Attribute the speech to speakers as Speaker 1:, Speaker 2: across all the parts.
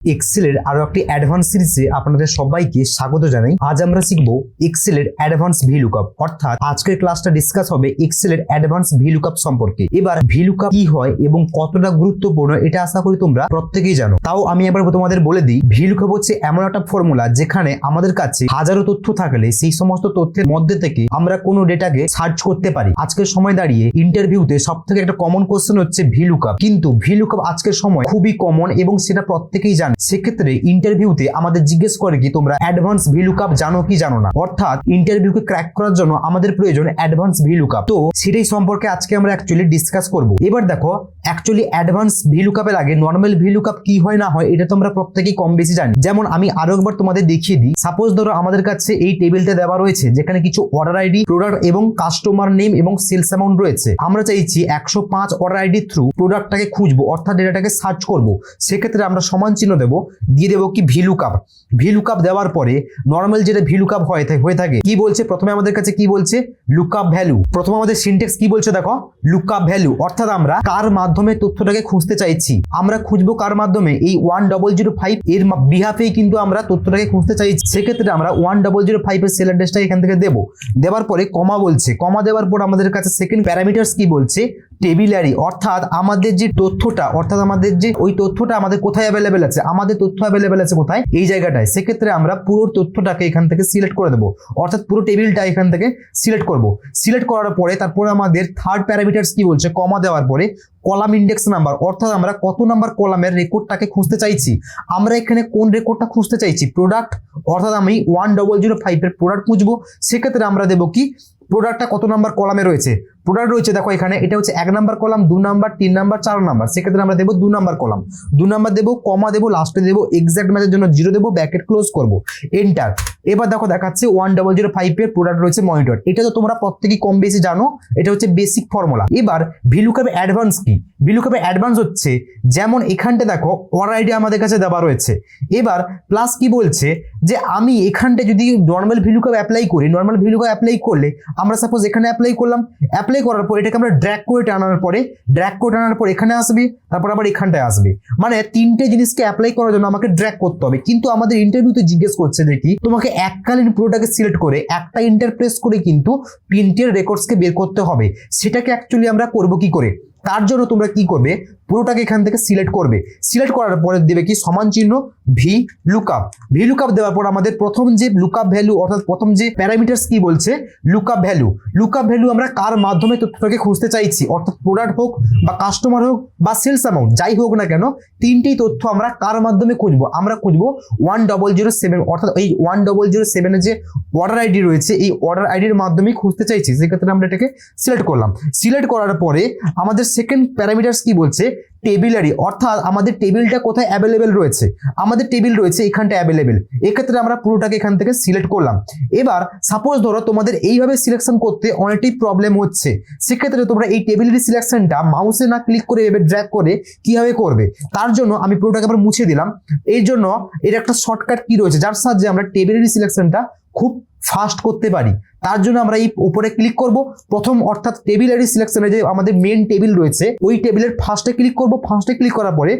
Speaker 1: এক্সেলের আরো একটি অ্যাডভান্স সিরিজে আপনাদের সবাইকে স্বাগত জানাই। আজ আমরা শিখবো এক্সেলের অ্যাডভান্স ভিলুকআপ, অর্থাৎ আজকের ক্লাসটা ডিসকাস হবে এক্সেলের অ্যাডভান্স ভিলুকআপ সম্পর্কে। এবার ভিলুকআপ কি হয় এবং কতটা গুরুত্বপূর্ণ এটা আশা করি তোমরা প্রত্যেকেই জানো। তাও আমি এবার তোমাদের বলে দিই, ভিলুকআপ হচ্ছে এমন একটা ফর্মুলা যেখানে আমাদের কাছে হাজারো তথ্য থাকলে সেই সমস্ত তথ্যের মধ্যে থেকে আমরা কোনো ডেটাকে সার্চ করতে পারি। আজকের সময় দাঁড়িয়ে ইন্টারভিউতে সব থেকে একটা কমন কোশ্চেন হচ্ছে ভিলুকআপ, কিন্তু ভিলুকআপ আজকের সময় খুবই কমন এবং সেটা প্রত্যেকেই জানে। সেক্ষেত্রে ইন্টারভিউতে আমাদের জিজ্ঞেস করে কি তোমরা অ্যাডভান্স ভিলুকআপ জানো কি জানো না, অর্থাৎ ইন্টারভিউকে ক্র্যাক করার জন্য আমাদের প্রয়োজন অ্যাডভান্স ভিলুকআপ। তো সেটাই সম্পর্কে আজকে আমরা অ্যাকচুয়ালি ডিসকাস করব। এবার দেখো, অ্যাকচুয়ালি অ্যাডভান্স ভিলুকআপের আগে নর্মাল ভিলুকআপ কি হয় না হয় এটা তো আমরা প্রত্যেকেই কম বেশি জানি। যেমন আমি আরো একবার তোমাদের দেখিয়ে দিই। সাপোজ ধরো আমাদের কাছে এই টেবিলটা দেওয়া রয়েছে যেখানে কিছু অর্ডার আইডি, প্রোডাক্ট এবং কাস্টমার নেম এবং সেলস অ্যামাউন্ট রয়েছে। আমরা চাইছি 105 অর্ডার আইডি থ্রু প্রোডাক্টটাকে খুঁজবো, অর্থাৎ ডেটাটাকে সার্চ করব। সেক্ষেত্রে আমরা সমান চিহ্ন দেবো, দিয়ে দেবো কি ভিলুকআপ। ভিলুকআপ দেওয়ার পরে নর্মাল যেটা ভিলুকআপ হয়ে থাকে কি বলছে, প্রথমে আমাদের কাছে কি বলছে, লুকআপ ভ্যালু। প্রথমে আমাদের সিনট্যাক্স কি বলছে দেখো, লুকআপ ভ্যালু, অর্থাৎ আমরা কার মাধ্যমে তথ্যটাকে খুঁজতে চাইছি। আমরা খুঁজবো কার মাধ্যমে, এই 1005 এর বিহাফেই কিন্তু আমরা তথ্যটাকে খুঁজতে চাইছি। সেক্ষেত্রে আমরা 1005 এর সেল অ্যাড্রেসটা এখান থেকে দেবো। দেওয়ার পরে কমা বলছে, কমা দেওয়ার পর আমাদের কাছে সেকেন্ড প্যারামিটারস কি বলছে, টেবিলারি, অর্থাৎ আমাদের যে তথ্যটা, অর্থাৎ আমাদের যে ওই তথ্যটা আমাদের কোথায় অ্যাভেলেবেল আছে, আমাদের তথ্য অ্যাভেলেবেল আছে কোথায়, এই জায়গাটায়। সেক্ষেত্রে আমরা পুরো তথ্যটাকে এখান থেকে সিলেক্ট করে দেবো, অর্থাৎ পুরো টেবিলটা এখান থেকে সিলেক্ট করব। সিলেক্ট করার পরে তারপরে আমাদের থার্ড প্যারামিটারস কি বলছে, কমা দেওয়ার পরে কলাম ইন্ডেক্স নাম্বার, অর্থাৎ আমরা কত নাম্বার কলামের রেকর্ডটাকে খুঁজতে চাইছি। আমরা এখানে কোন রেকর্ডটা খুঁজতে চাইছি, প্রোডাক্ট, অর্থাৎ আমি 1005 এর প্রোডাক্ট খুঁজবো। সেক্ষেত্রে আমরা দেবো কি, প্রোডাক্টটা কত নাম্বার কলামে রয়েছে। প্রোডাক্ট রয়েছে দেখো এখানে, এটা হচ্ছে 1 number column, 2 number, 3 number, 4 number. সেক্ষেত্রে আমরা দেবো 2 নাম্বার কলাম, 2 নাম্বার দেবো, কমা দেবো, লাস্টে দেবো এক্সাক্ট ম্যাচের জন্য 0 দেবো, ব্র্যাকেট ক্লোজ করবো, এন্টার। এবার দেখো দেখাচ্ছে 1005 এর প্রোডাক্ট রয়েছে মনিটর। এটা তো তোমরা প্রত্যেকেই কম বেশি জানো, এটা হচ্ছে বেসিক ফর্মুলা। এবার ভিলুকআপের অ্যাডভান্স কি, ভিলুকআপের অ্যাডভান্স হচ্ছে যেমন এখানটা দেখো অর্ডার আইডি আমাদের কাছে দেওয়া রয়েছে। এবার প্লাস কি বলছে যে আমি এখানটা যদি নর্মাল ভিলুকআপ অ্যাপ্লাই করি, নর্মাল ভিলুকআপ অ্যাপ্লাই করলে আমরা সাপোজ এখানে অ্যাপ্লাই করলাম, অ্যাপ্লাই করার পর এটাকে আমরা ড্র্যাগ করে টানার পরে, ড্র্যাগ করে টানার পর এখানে আসবে, তারপর আবার এখানটায় আসবে। মানে তিনটে জিনিসকে অ্যাপ্লাই করার জন্য আমাকে ড্র্যাগ করতে হবে। কিন্তু আমাদের ইন্টারভিউতে জিজ্ঞেস করছে দেখি তোমাকে এককালীন পুরোটাকে সিলেক্ট করে একটা ইন্টার প্রেস করে কিন্তু প্রিন্টের রেকর্ডসকে বের করতে হবে। সেটাকে অ্যাকচুয়ালি আমরা করব কি করে, তার জন্য তোমরা কি করবে, পুরোটাকে এখান থেকে সিলেক্ট করবে। সিলেক্ট করার পরে দেবে কি সমান চিহ্ন ভি লুকআপ। ভি লুকআপ দেওয়ার পর আমাদের প্রথম যে লুকআপ ভ্যালু, অর্থাৎ প্রথম যে প্যারামিটারস কি বলছে, লুকআপ ভ্যালু। লুকআপ ভ্যালু আমরা কার মাধ্যমে তথ্যটাকে খুঁজতে চাইছি, অর্থাৎ প্রোডাক্ট হোক বা কাস্টমার হোক বা সেলস অ্যামাউন্ট, যাই হোক না কেন, তিনটেই তথ্য আমরা কার মাধ্যমে খুঁজবো, আমরা খুঁজবো 1007, অর্থাৎ এই 1007 এর যে অর্ডার আইডি রয়েছে এই অর্ডার আইডির মাধ্যমে খুঁজতে চাইছি। সেক্ষেত্রে আমরা এটাকে সিলেক্ট করলাম। সিলেক্ট করার পরে আমাদের সেকেন্ড প্যারামিটারস কি বলছে, টেবিলারি, অর্থাৎ আমাদের টেবিলটা কোথায় অ্যাভেলেবেল রয়েছে, আমাদের টেবিল রয়েছে এখানটা অ্যাভেলেবেল। এক্ষেত্রে আমরা পুরোটাকে এখান থেকে সিলেক্ট করলাম। এবার সাপোজ ধরো তোমাদের এইভাবে সিলেকশন করতে অনেকটাই প্রবলেম হচ্ছে, সেক্ষেত্রে তোমরা এই টেবিলের সিলেকশনটা মাউসে না ক্লিক করে এভাবে ড্র্যাগ করে কিভাবে করবে, তার জন্য আমি পুরোটাকে আবার মুছে দিলাম। এর জন্য এর একটা শর্টকাট কি রয়েছে যার সাহায্যে আমরা টেবিলের সিলেকশনটা খুব ফাস্ট করতে পারি। তার জন্য আমরা এই উপরে ক্লিক করব প্রথম, অর্থাৎ টেবিলারি সিলেকশনে যে আমাদের মেন টেবিল রয়েছে ওই টেবিলের ফার্স্টে ক্লিক করব। ফার্স্টে ক্লিক করার পরে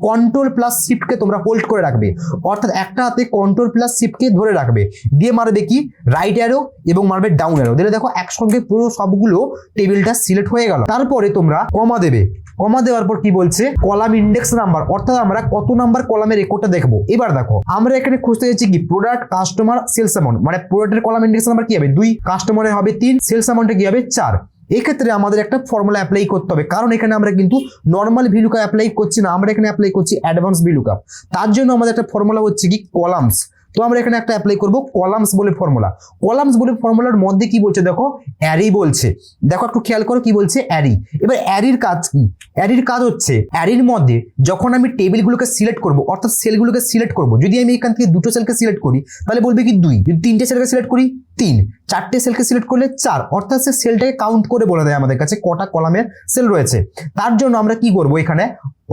Speaker 1: কন্ট্রোল প্লাস শিফটকে তোমরা হোল্ড করে রাখবে, অর্থাৎ একটা হাতে কন্ট্রোল প্লাস শিফটকে ধরে রাখবে, দিয়ে মারবে কি রাইট অ্যারো এবং মারবে ডাউন অ্যারো, দিলে দেখো একসঙ্গে পুরো সবগুলো টেবিলটা সিলেক্ট হয়ে গেল। তারপরে তোমরা কমা দেবে, কমা দেওয়ার পর কি বলছে, কলাম ইন্ডেক্স নাম্বার, অর্থাৎ আমরা কত নাম্বার কলামের রেকর্ডটা দেখবো। এবার দেখো আমরা এখানে খুঁজতে যাচ্ছি কি প্রোডাক্ট, কাস্টমার, সেলস অ্যামাউন্ট, মানে প্রোডাক্টের কলাম ইন্ডেক্স নাম্বার কি হবে 2, কাস্টমারের হবে 3, সেলস অ্যামাউন্টে কি হবে 4। এক্ষেত্রে আমাদের একটা ফর্মুলা অ্যাপ্লাই করতে হবে, কারণ এখানে আমরা কিন্তু নর্মাল ভিলুকআপ অ্যাপ্লাই করছি না, আমরা এখানে অ্যাপ্লাই করছি অ্যাডভান্স ভিলুকআপ। তার জন্য আমাদের একটা ফর্মুলা হচ্ছে কি কলামস। তো আমরা এখানে একটা অ্যাপ্লাই করব কলামস বলে ফর্মুলা। কলামস বলে ফর্মুলার মধ্যে কি বলছে দেখো, অ্যারি বলছে, দেখো একটু খেয়াল করো কি বলছে, অ্যারি। এবার অ্যারির কাজ কি, অ্যারির কাজ হচ্ছে অ্যারির মধ্যে যখন আমি টেবিলগুলোকে সিলেক্ট করব, অর্থাৎ সেলগুলোকে সিলেক্ট করব, যদি আমি এখান থেকে দুটো সেলকে সিলেক্ট করি তাহলে বলবে কি 2, যদি তিনটে সেলকে সিলেক্ট করি 3, চারটে সেলকে সিলেক্ট করলে 4, অর্থাৎ সে সেলটাকে কাউন্ট করে বলে দেয় আমাদের কাছে কটা কলামের সেল রয়েছে। তার জন্য আমরা কি করব, এখানে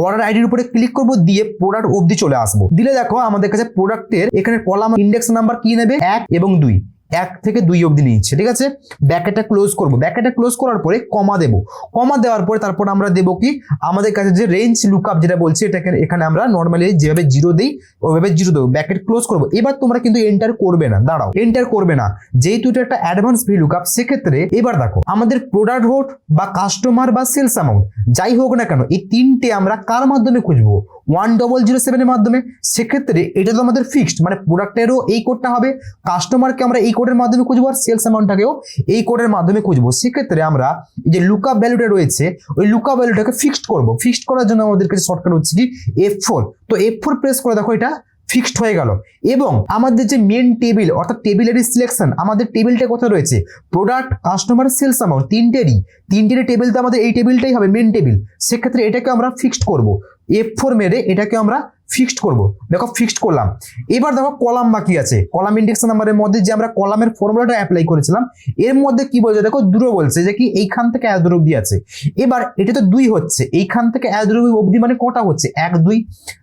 Speaker 1: অর্ডার আইডির উপরে ক্লিক করব, দিয়ে প্রোডাক্ট অবধি চলে আসবো। দিলে দেখো আমাদের কাছে প্রোডাক্টের এখানে কলাম ইন্ডেক্স নাম্বার কি নেবে 1 এবং 2, 1 থেকে 2 অবধি নিচ্ছে, ঠিক আছে। ব্র্যাকেটটা ক্লোজ করব, ব্র্যাকেটটা ক্লোজ করার পরে কমা দেব, কমা দেওয়ার পরে তারপর আমরা দেব কি আমাদের কাছে যে রেঞ্জ লুকআপ যেটা বলছি এটাকে এখানে আমরা নরমালি যেভাবে 0 দেই ওইভাবে 0 দেব, ব্র্যাকেট ক্লোজ করব। এবার তোমরা কিন্তু এন্টার করবে না, দাঁড়াও, এন্টার করবে না, যেহেতু এটা একটা অ্যাডভান্স ভি লুকআপ। সেক্ষেত্রে এবার দেখো আমাদের প্রোডাক্ট হোক বা কাস্টমার বা সেলস অ্যামাউন্ট যাই হোক না কেন, এই তিনটে আমরা কার মাধ্যমে খুঁজবো? 1007 এর মাধ্যমে। সেক্ষেত্রে এটা তো আমাদের ফিক্সড, মানে প্রোডাক্টেরও এই কোডটা হবে, কাস্টমারকে আমরা এই কোডের মাধ্যমে খুঁজবো, আর সেলস অ্যামাউন্টটাকেও এই কোডের মাধ্যমে খুঁজবো। সেক্ষেত্রে আমরা এই যে লুকআপ ভ্যালুটা রয়েছে ওই লুকআপ ভ্যালুটাকে ফিক্সড করব। ফিক্সড করার জন্য আমাদের কাছে শর্টকাট হচ্ছে কি F4। তো F4 প্রেস করে দেখো এটা ফিক্সড হয়ে গেল। এবং আমাদের যে মেন টেবিল অর্থাৎ টেবিলের সিলেকশন, আমাদের টেবিলটা কোথায় রয়েছে? প্রোডাক্ট, কাস্টমার, সেলস অ্যামাউন্ট, তিনটেরই টেবিল তো আমাদের এই টেবিলটাই হবে মেন টেবিল। সেক্ষেত্রে এটাকে আমরা ফিক্সড করব, F4 মেরে এটাকে আমরা ফিক্সড করব। দেখো ফিক্সড করলাম। এবার দেখো কলাম বাকি আছে, কলাম ইন্ডেক্স নাম্বারের মধ্যে যে আমরা কলামের ফর্মুলাটা অ্যাপ্লাই করেছিলাম এর মধ্যে কি বলছে দেখো দূর বলছে যে কি এইখান থেকে এত দূর অবধি আছে। এবার এটা তো 2 হচ্ছে, এইখান থেকে এত দূর অবধি মানে কটা হচ্ছে? 1 2।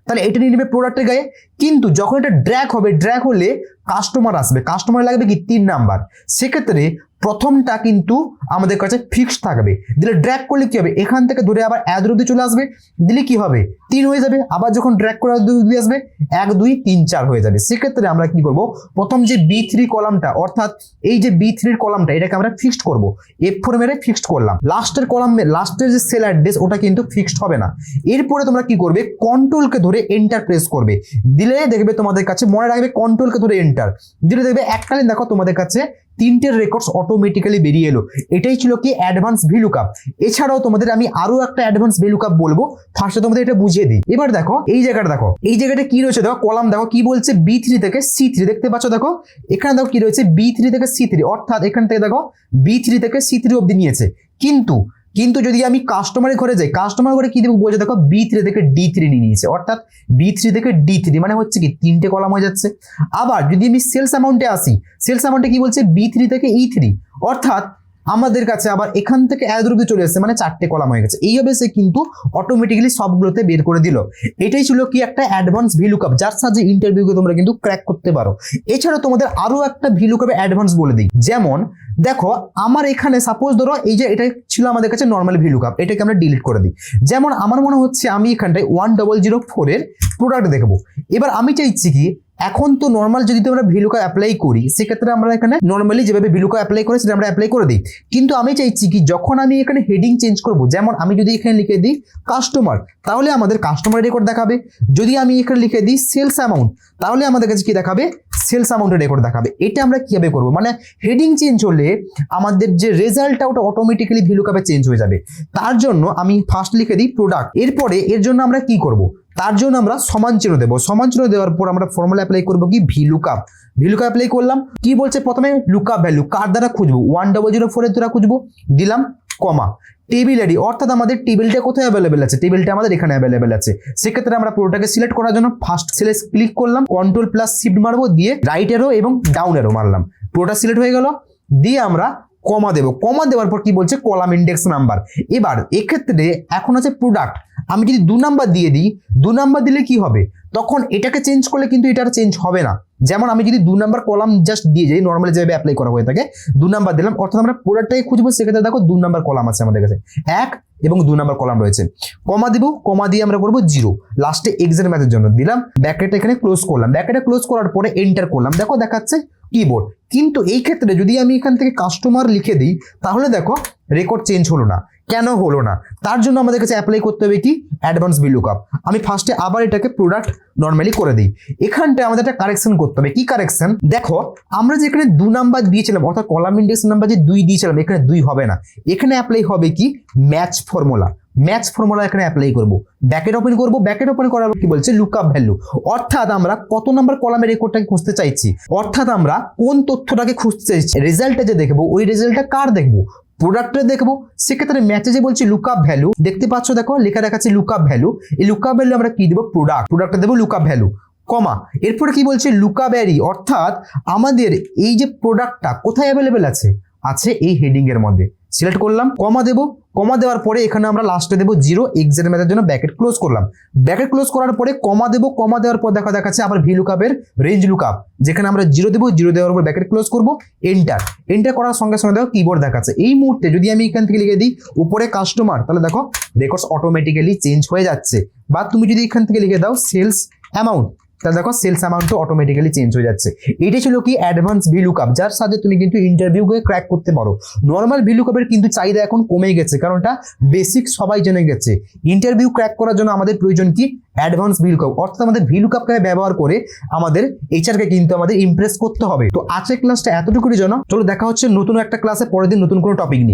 Speaker 1: তাহলে এটা নিয়ে নেবে প্রোডাক্টের গায়ে। কিন্তু যখন এটা ড্র্যাগ হবে, ড্র্যাগ হলে কাস্টমার আসবে, কাস্টমার লাগবে কি 3 নাম্বার। সেক্ষেত্রে প্রথমটা কিন্তু আমাদের কাছে ফিক্সড থাকবে। দিলে ড্র্যাগ করলে কি হবে? এখান থেকে ধরে আবার এত অবধি চলে আসবে, দিলে কি হবে 3 হয়ে যাবে। আবার যখন ড্র্যাগ করে অবধি আসবে 1 2 3 4 হয়ে যাবে। সেক্ষেত্রে আমরা কি করব? প্রথম যে B3 কলামটা অর্থাৎ এই যে B3 এর কলামটা এটাকে আমরা ফিক্সড করব, F4 মেরে ফিক্সড করলাম। লাস্টের কলাম, লাস্টের যে সেল অ্যাড্রেস ওটা কিন্তু ফিক্সড হবে না। এরপরে তোমরা কি করবে? কন্ট্রোলকে ধরে এন্টার প্রেস করবে, দিলে দেখবে তোমাদের কাছে, মনে রাখবে কন্ট্রোলকে ধরে এন্টার দিলে দেখবে এককালীন দেখো তোমাদের কাছে 3টে রেকর্ডস অটোমেটিক্যালি বেরিয়ে এলো। এটাই ছিল কি অ্যাডভান্স ভি লুকআপ। এছাড়াও তোমাদের আমি আরো একটা অ্যাডভান্স ভি লুকআপ বলবো, ফার্স্টে তোমাদের এটা বুঝিয়ে দিই। এবার দেখো এই জায়গাটা, দেখো এই জায়গাটা কি রয়েছে, দেখো কলাম দেখো কি বলছে B3 থেকে C3, দেখতে পাচ্ছ? দেখো এখানে দেখো কি রয়েছে B3 থেকে C3, অর্থাৎ এখান থেকে দেখো B3 থেকে C3 অবধি নিয়েছে। কিন্তু যদি আমি কাস্টমারের ঘরে যাই, কাস্টমার ঘরে কি দেবো বলছে দেখো B3 থেকে D3 নিয়ে নিয়েছে, অর্থাৎ B3 থেকে D3 মানে হচ্ছে কি 3টে কলাম হয়ে যাচ্ছে। আবার যদি আমি সেলস অ্যামাউন্টে আসি, সেলস অ্যামাউন্টে কি বলছে B3 থেকে E3, অর্থাৎ আমাদের কাছে আবার এখান থেকে এত দূর চলে আসছে, মানে 4টে কলাম হয়ে গেছে। এইভাবে সে কিন্তু অটোমেটিক্যালি সবগুলোতে বের করে দিল। এটাই ছিল কি একটা অ্যাডভান্স ভি লুকআপ, যার সাহায্যে ইন্টারভিউকে তোমরা কিন্তু ক্র্যাক করতে পারো। এছাড়া তোমাদের আরো একটা ভি লুকআপের অ্যাডভান্স বলে দিই। যেমন দেখো আমার এখানে সাপোজ ধরো এই যে এটা ছিল আমাদের কাছে নর্মাল ভি লুকআপ, এটাকে আমরা ডিলিট করে দিই। যেমন আমার মনে হচ্ছে আমি এখানটায় 1004 এর প্রোডাক্ট দেখবো। এবার আমি চাইছি কি এখন তো নর্মাল যদি আমরা ভি লুকআপ অ্যাপ্লাই করি, সেক্ষেত্রে আমরা এখানে নর্মালি যেভাবে ভি লুকআপ অ্যাপ্লাই করে সেটা আমরা অ্যাপ্লাই করে দিই। কিন্তু আমি চাইছি কি যখন আমি এখানে হেডিং চেঞ্জ করব, যেমন আমি যদি এখানে লিখে দিই কাস্টমার, তাহলে আমাদের কাস্টমার রেকর্ড দেখাবে। যদি আমি এখানে লিখে দিই সেলস অ্যামাউন্ট, তাহলে আমাদের কাছে কি দেখাবে? সেলস অ্যামাউন্টের রেকর্ড দেখাবে। এটা আমরা কিভাবে করব? মানে হেডিং চেঞ্জ হলে আমাদের যে রেজাল্টটা ওটা অটোমেটিক্যালি ভি লুকআপে চেঞ্জ হয়ে যাবে। তার জন্য আমি ফার্স্ট লিখে দিই প্রোডাক্ট। এরপরে এর জন্য আমরা কি করব? তার জন্য আমরা সমান চিহ্ন দেবো। সমান চিহ্ন দেওয়ার পর আমরা ফর্মুলা অ্যাপ্লাই করবো কি V lookup. V lookup apply করলাম। কি বলছে? প্রথমে লুকআপ ভ্যালু কার দ্বারা খুঁজবো? 1004 এর দ্বারা খুঁজবো, দিলাম কমা। টেবিল আইডি অর্থাৎ আমাদের টেবিলটা কোথায় অ্যাভেলেবেল আছে? টেবিলটা আমাদের এখানে অ্যাভেলেবেল আছে। সেক্ষেত্রে আমরা পুরোটাকে সিলেক্ট করার জন্য ফার্স্ট সেলে ক্লিক করলাম, কন্ট্রোল প্লাস শিফট মারবো, দিয়ে রাইট অ্যারো এবং ডাউন অ্যারো মারলাম, পুরোটা সিলেক্ট হয়ে গেল। দিয়ে আমরা কমা দেবো। কমা দেওয়ার পর কি বলছে? Column index number. এবার এক্ষেত্রে এখন আছে প্রোডাক্ট, আমি যদি 2 নাম্বার দিয়ে দিই, 2 নাম্বার দিলে কি হবে? তখন এটাকে চেঞ্জ করলে কিন্তু এটা চেঞ্জ হবে না। যেমন আমি যদি 2 নাম্বার কলাম জাস্ট দিয়ে যাই, নর্মালি যেভাবে অ্যাপ্লাই করা হয়ে থাকে, 2 নাম্বার দিলাম, অর্থাৎ আমরা প্রোডাক্টটাকে খুঁজবো। সেক্ষেত্রে দেখো 2 নাম্বার কলাম আছে আমাদের কাছে, 1 এবং 2 নাম্বার কলাম রয়েছে। কমা দিব, কমা দিয়ে আমরা করবো 0, লাস্টে এক্সের ম্যাথের জন্য দিলাম। ব্র্যাকেটটা এখানে ক্লোজ করলাম, ব্র্যাকেটটা ক্লোজ করার পরে এন্টার করলাম। দেখো দেখাচ্ছে কিবোর্ড। কিন্তু এই ক্ষেত্রে যদি আমি এখান থেকে কাস্টমার লিখে দিই, তাহলে দেখো রেকর্ড চেঞ্জ হলো না। কেন হলো না? তার জন্য আমাদের কাছে অ্যাপ্লাই করতে হবে কি অ্যাডভান্স ভি লুকআপ। আমি ফার্স্টে আবার এটাকে প্রোডাক্ট নর্মালি করে দিই। এখানটায় আমাদের একটা কারেকশন করতে হবে। কি কারেকশন? দেখো আমরা যেখানে 2 নাম্বার দিয়েছিলাম, অর্থাৎ কলাম ইন্ডেক্স নাম্বার যে 2 দিয়েছিলাম, এখানে 2 হবে না। এখানে অ্যাপ্লাই হবে কি ম্যাচ ফর্মুলা। ম্যাচ ফর্মুলা এখানে অ্যাপ্লাই করব। ব্র্যাকেট ওপেন করব, ব্র্যাকেট ওপেন করার কি বলছে? লুকআপ ভ্যালু, অর্থাৎ আমরা কত নাম্বার কলামের রেকর্ডটাকে খুঁজতে চাইছি, অর্থাৎ আমরা কোন তথ্যটাকে খুঁজতে চাইছি। রেজাল্টটা যে দেখবো, ওই রেজাল্টটা কার দেখবো? প্রোডাক্টটা দেখবো। সেক্ষেত্রে ম্যাচে যে বলছি লুকআপ ভ্যালু, দেখতে পাচ্ছ দেখো লেখা দেখাচ্ছে লুকআপ ভ্যালু। এই লুকআপ ভ্যালু আমরা কি দেবো? প্রোডাক্টটা দেবো লুকআপ ভ্যালু, কমা। এরপরে কি বলছে? লুকআপ অ্যারি, অর্থাৎ আমাদের এই যে প্রোডাক্টটা কোথায় অ্যাভেলেবেল আছে? আছে এই হেডিং এর মধ্যে। সিলেক্ট করলাম, কমা দেবো, কমা দেওয়ার পরে এখানে আমরা লাস্টে দেবো 0, এক্সের ম্যাথের জন্য ব্র্যাকেট ক্লোজ করলাম। ব্র্যাকেট ক্লোজ করার পরে কমা দেবো, কমা দেওয়ার পর দেখাচ্ছে আবার ভি লুকআপের রেঞ্জ লুকআপ, যেখানে আমরা 0 দেবো, 0 দেওয়ার পর ব্র্যাকেট ক্লোজ করবো, এন্টার। এন্টার করার সঙ্গে সঙ্গে দেখো কিবোর্ড দেখাচ্ছে। এই মুহূর্তে যদি আমি এখান থেকে লিখে দিই উপরে কাস্টমার, তাহলে দেখো রেকর্ডস অটোমেটিক্যালি চেঞ্জ হয়ে যাচ্ছে। বা তুমি যদি এখান থেকে লিখে দাও সেলস অ্যামাউন্ট, তাহলে দেখো সেলস অ্যামাউন্টও অটোমেটিক্যালি চেঞ্জ হয়ে যাচ্ছে। এটাই ছিল কি অ্যাডভান্স ভি লুকআপ, যার সাথে তুমি কিন্তু ইন্টারভিউকে ক্র্যাক করতে পারো। নর্মাল ভি লুকআপের কিন্তু চাহিদা এখন কমে গেছে, কারণ এটা বেসিক সবাই জেনে গেছে। ইন্টারভিউ ক্র্যাক করার জন্য আমাদের প্রয়োজন কি অ্যাডভান্স ভি লুকআপ, অর্থাৎ আমাদের ভি লুকআপকে ব্যবহার করে আমাদের এইচআরকে কিন্তু আমাদের ইমপ্রেস করতে হবে। তো আজকের ক্লাসটা এতটুকুর জন্য, চলো দেখা হচ্ছে নতুন একটা ক্লাসে পরের দিন নতুন কোনো টপিক নিয়ে।